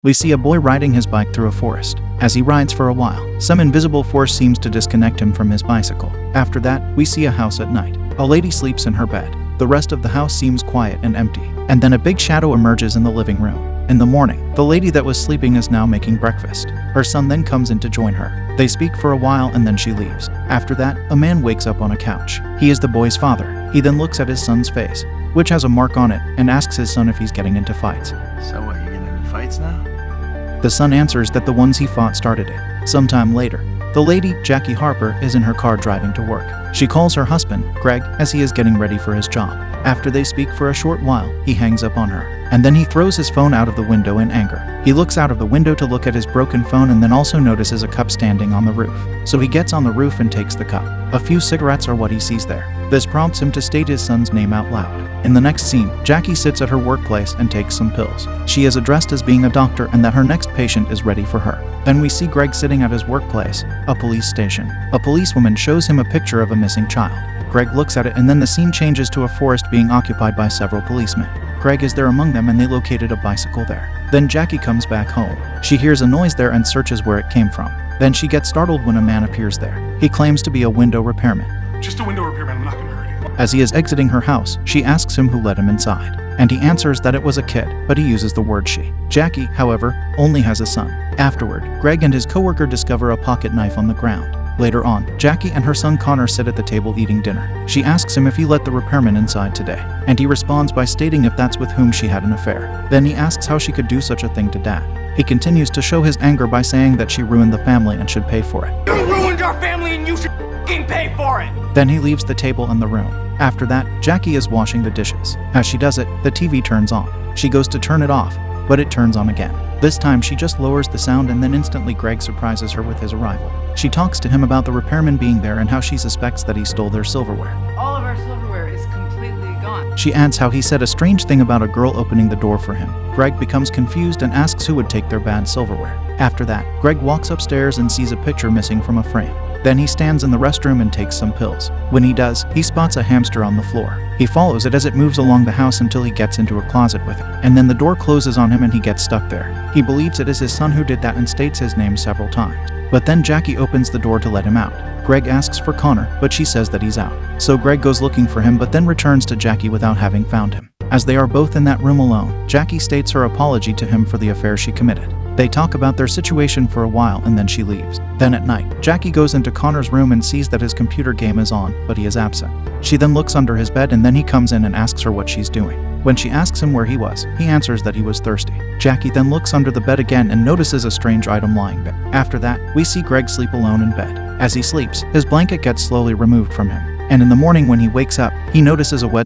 we see a boy riding his bike through a forest. As he rides for a while, some invisible force seems to disconnect him from his bicycle. After that, we see a house at night. A lady sleeps in her bed. The rest of the house seems quiet and empty. And then a big shadow emerges in the living room. In the morning, the lady that was sleeping is now making breakfast. Her son then comes in to join her. They speak for a while and then she leaves. After that, a man wakes up on a couch. He is the boy's father. He then looks at his son's face, which has a mark on it, and asks his son if he's getting into fights. So what, you getting into fights now? The son answers that the ones he fought started it. Sometime later, the lady, Jackie Harper, is in her car driving to work. She calls her husband, Greg, as he is getting ready for his job. After they speak for a short while, he hangs up on her. And then he throws his phone out of the window in anger. He looks out of the window to look at his broken phone and then also notices a cup standing on the roof. So he gets on the roof and takes the cup. A few cigarettes are what he sees there. This prompts him to state his son's name out loud. In the next scene, Jackie sits at her workplace and takes some pills. She is addressed as being a doctor and that her next patient is ready for her. Then we see Greg sitting at his workplace, a police station. A policewoman shows him a picture of a missing child. Greg looks at it and then the scene changes to a forest being occupied by several policemen. Greg is there among them and they located a bicycle there. Then Jackie comes back home. She hears a noise there and searches where it came from. Then she gets startled when a man appears there. He claims to be a window repairman. Just a window repairman, I'm not gonna hurt you. As he is exiting her house, she asks him who let him inside. And he answers that it was a kid, but he uses the word she. Jackie, however, only has a son. Afterward, Greg and his coworker discover a pocket knife on the ground. Later on, Jackie and her son Connor sit at the table eating dinner. She asks him if he let the repairman inside today, and he responds by stating if that's with whom she had an affair. Then he asks how she could do such a thing to Dad. He continues to show his anger by saying that she ruined the family and should pay for it. You ruined our family and you should f***ing pay for it! Then he leaves the table and the room. After that, Jackie is washing the dishes. As she does it, the TV turns on. She goes to turn it off, but it turns on again. This time she just lowers the sound and then instantly Greg surprises her with his arrival. She talks to him about the repairman being there and how she suspects that he stole their silverware. All of our silverware is completely gone. She adds how he said a strange thing about a girl opening the door for him. Greg becomes confused and asks who would take their bad silverware. After that, Greg walks upstairs and sees a picture missing from a frame. Then he stands in the restroom and takes some pills. When he does, he spots a hamster on the floor. He follows it as it moves along the house until he gets into a closet with it. And then the door closes on him and he gets stuck there. He believes it is his son who did that and states his name several times. But then Jackie opens the door to let him out. Greg asks for Connor, but she says that he's out. So Greg goes looking for him but then returns to Jackie without having found him. As they are both in that room alone, Jackie states her apology to him for the affair she committed. They talk about their situation for a while and then she leaves. Then at night, Jackie goes into Connor's room and sees that his computer game is on, but he is absent. She then looks under his bed and then he comes in and asks her what she's doing. When she asks him where he was, he answers that he was thirsty. Jackie then looks under the bed again and notices a strange item lying there. After that, we see Greg sleep alone in bed. As he sleeps, his blanket gets slowly removed from him. And in the morning when he wakes up, he notices a wet